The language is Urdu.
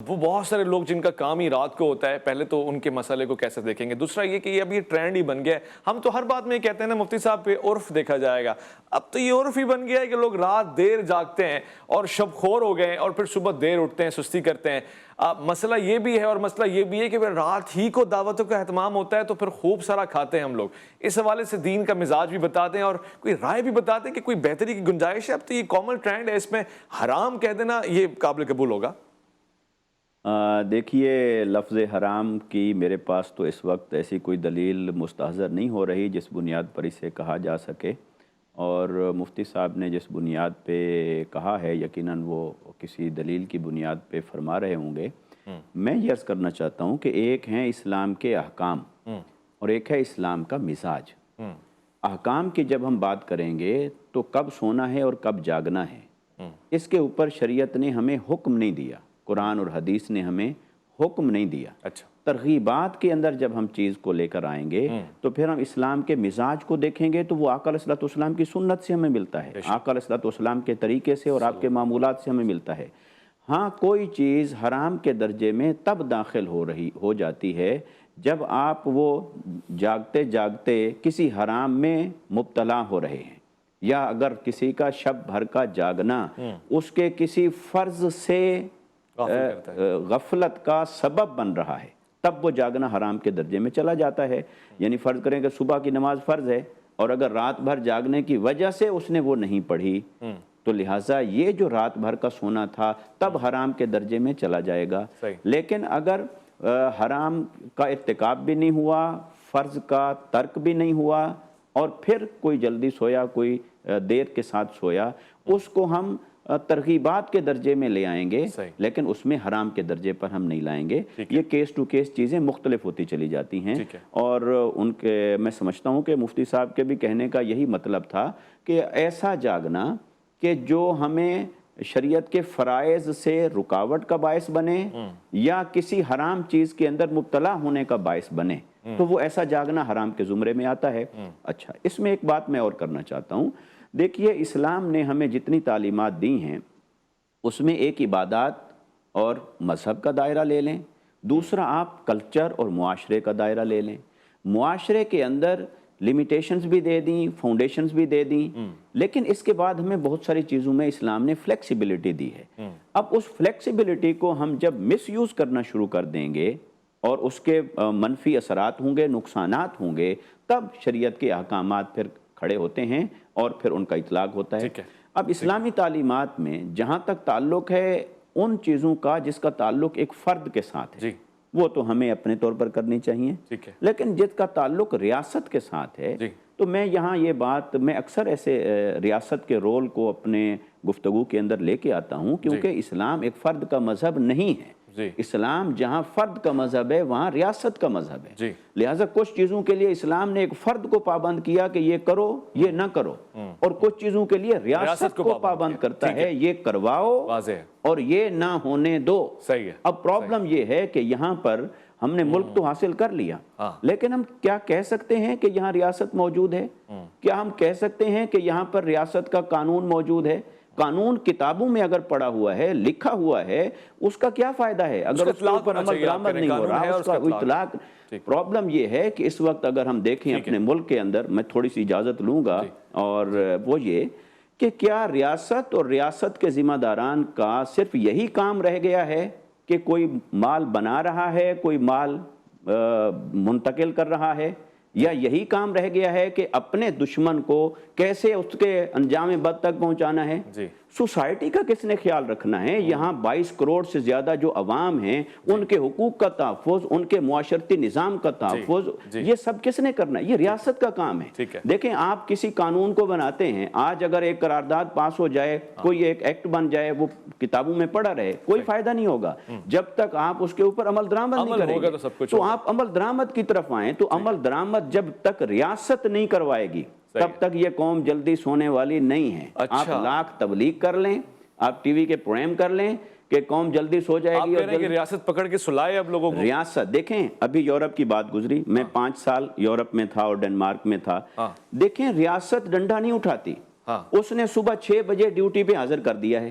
وہ بہت سارے لوگ جن کا کام ہی رات کو ہوتا ہے، پہلے تو ان کے مسئلے کو کیسے دیکھیں گے، دوسرا یہ کہ اب یہ ٹرینڈ ہی بن گیا ہے۔ ہم تو ہر بات میں کہتے ہیں نا مفتی صاحب پہ عرف دیکھا جائے گا، اب تو یہ عرف ہی بن گیا ہے کہ لوگ رات دیر جاگتے ہیں اور شب خور ہو گئے ہیں اور پھر صبح دیر اٹھتے ہیں، سستی کرتے ہیں۔ مسئلہ یہ بھی ہے اور مسئلہ یہ بھی ہے کہ رات ہی کو دعوتوں کا اہتمام ہوتا ہے تو پھر خوب سارا کھاتے ہیں ہم لوگ۔ اس حوالے سے دین کا مزاج بھی بتا دیں اور کوئی رائے بھی بتا دیں کہ کوئی بہتری کی گنجائش ہے۔ اب تو یہ کامن ٹرینڈ ہے، اس میں حرام کہہ دینا یہ قابل قبول ہوگا؟ دیکھیے، لفظ حرام کی میرے پاس تو اس وقت ایسی کوئی دلیل مستحضر نہیں ہو رہی جس بنیاد پر اسے کہا جا سکے، اور مفتی صاحب نے جس بنیاد پہ کہا ہے یقیناً وہ کسی دلیل کی بنیاد پہ فرما رہے ہوں گے۔ میں یہ عرض کرنا چاہتا ہوں کہ ایک ہیں اسلام کے احکام اور ایک ہے اسلام کا مزاج۔ احکام کی جب ہم بات کریں گے تو کب سونا ہے اور کب جاگنا ہے، اس کے اوپر شریعت نے ہمیں حکم نہیں دیا، قرآن اور حدیث نے ہمیں حکم نہیں دیا۔ اچھا، ترغیبات کے اندر جب ہم چیز کو لے کر آئیں گے تو پھر ہم اسلام کے مزاج کو دیکھیں گے تو وہ آقا علیہ الصلوۃ والسلام کی سنت سے ہمیں ملتا ہے، آقا علیہ الصلوۃ والسلام کے طریقے سے اور آپ کے معمولات سے ہمیں ملتا ہے۔ ہاں، کوئی چیز حرام کے درجے میں تب داخل ہو جاتی ہے جب آپ وہ جاگتے جاگتے کسی حرام میں مبتلا ہو رہے ہیں، یا اگر کسی کا شب بھر کا جاگنا اس کے کسی فرض سے غفلت کا سبب بن رہا ہے، تب وہ جاگنا حرام کے درجے میں چلا جاتا ہے۔ یعنی فرض کریں کہ صبح کی نماز فرض ہے اور اگر رات بھر جاگنے کی وجہ سے اس نے وہ نہیں پڑھی تو لہٰذا یہ جو رات بھر کا سونا تھا تب حرام کے درجے میں چلا جائے گا۔ لیکن اگر حرام کا ارتکاب بھی نہیں ہوا، فرض کا ترک بھی نہیں ہوا اور پھر کوئی جلدی سویا، کوئی دیر کے ساتھ سویا، اس کو ہم ترغیبات کے درجے میں لے آئیں گے، لیکن اس میں حرام کے درجے پر ہم نہیں لائیں گے۔ یہ کیس ٹو کیس چیزیں مختلف ہوتی چلی جاتی ہیں، اور ان کے میں سمجھتا ہوں کہ مفتی صاحب کے بھی کہنے کا یہی مطلب تھا کہ ایسا جاگنا کہ جو ہمیں شریعت کے فرائض سے رکاوٹ کا باعث بنے یا کسی حرام چیز کے اندر مبتلا ہونے کا باعث بنے، تو وہ ایسا جاگنا حرام کے زمرے میں آتا ہے۔ اچھا، اس میں ایک بات میں اور کرنا چاہتا ہوں۔ دیکھیے، اسلام نے ہمیں جتنی تعلیمات دی ہیں اس میں ایک عبادات اور مذہب کا دائرہ لے لیں، دوسرا آپ کلچر اور معاشرے کا دائرہ لے لیں۔ معاشرے کے اندر لیمیٹیشنز بھی دے دیں، فاؤنڈیشنز بھی دے دیں، لیکن اس کے بعد ہمیں بہت ساری چیزوں میں اسلام نے فلیکسیبلٹی دی ہے۔ اب اس فلیکسیبلٹی کو ہم جب مس یوز کرنا شروع کر دیں گے اور اس کے منفی اثرات ہوں گے، نقصانات ہوں گے، تب شریعت کے احکامات پھر کھڑے ہوتے ہیں اور پھر ان کا اطلاق ہوتا ہے۔ اب اسلامی تعلیمات میں جہاں تک تعلق ہے ان چیزوں کا جس کا تعلق ایک فرد کے ساتھ ہے، وہ تو ہمیں اپنے طور پر کرنی چاہیے، لیکن جس کا تعلق ریاست کے ساتھ ہے تو میں یہاں یہ بات میں اکثر ایسے ریاست کے رول کو اپنے گفتگو کے اندر لے کے آتا ہوں، کیونکہ اسلام ایک فرد کا مذہب نہیں ہے۔ اسلام جہاں فرد کا مذہب ہے وہاں ریاست کا مذہب ہے، لہٰذا کچھ چیزوں کے لیے اسلام نے ایک فرد کو پابند کیا کہ یہ کرو، یہ نہ کرو، اور کچھ چیزوں کے لیے ریاست کو پابند کرتا ہے، یہ کرواؤ اور یہ نہ ہونے دو۔ اب پرابلم یہ ہے کہ یہاں پر ہم نے ملک تو حاصل کر لیا، لیکن ہم کیا کہہ سکتے ہیں کہ یہاں ریاست موجود ہے؟ کیا ہم کہہ سکتے ہیں کہ یہاں پر ریاست کا قانون موجود ہے؟ قانون کتابوں میں اگر پڑھا ہوا ہے، لکھا ہوا ہے، اس کا کیا فائدہ ہے اگر اس کے اوپر عمل درآمد نہیں ہو رہا، اس کا اطلاق؟ پرابلم یہ ہے کہ اس وقت اگر ہم دیکھیں اپنے ملک کے اندر، میں تھوڑی سی اجازت لوں گا، اور وہ یہ کہ کیا ریاست اور ریاست کے ذمہ داران کا صرف یہی کام رہ گیا ہے کہ کوئی مال بنا رہا ہے، کوئی مال منتقل کر رہا ہے، یا یہی کام رہ گیا ہے کہ اپنے دشمن کو کیسے اس کے انجام بد تک پہنچانا ہے؟ سوسائٹی کا کس نے خیال رکھنا ہے؟ یہاں 22 کروڑ سے زیادہ جو عوام ہیں ان کے حقوق کا تحفظ، ان کے معاشرتی نظام کا تحفظ، یہ سب کس نے کرنا ہے؟ یہ ریاست کا کام ہے۔ دیکھیں، آپ کسی قانون کو بناتے ہیں، آج اگر ایک قرارداد پاس ہو جائے، کوئی ایک ایکٹ بن جائے، وہ کتابوں میں پڑھا رہے، کوئی فائدہ نہیں ہوگا جب تک آپ اس کے اوپر عمل درآمد نہیں کریں گے۔ تو آپ عمل درآمد کی طرف آئیں، تو عمل درآمد جب تک ریاست نہیں کروائے گی تب تک یہ قوم جلدی سونے والی نہیں ہے۔ آپ لاکھ تبلیغ کر لیں، آپ ٹی وی کے پروگرام کر لیں کہ قوم جلدی سو جائے گی، آپ کہہ رہے ہیں کہ ریاست پکڑ کے سلائے اب لوگوں کو۔ ریاست دیکھیں، ابھی یورپ کی بات گزری، میں 5 سال یورپ میں تھا اور ڈنمارک میں تھا، دیکھیں ریاست ڈنڈا نہیں اٹھاتی، اس نے صبح 6 بجے ڈیوٹی پہ حاضر کر دیا ہے،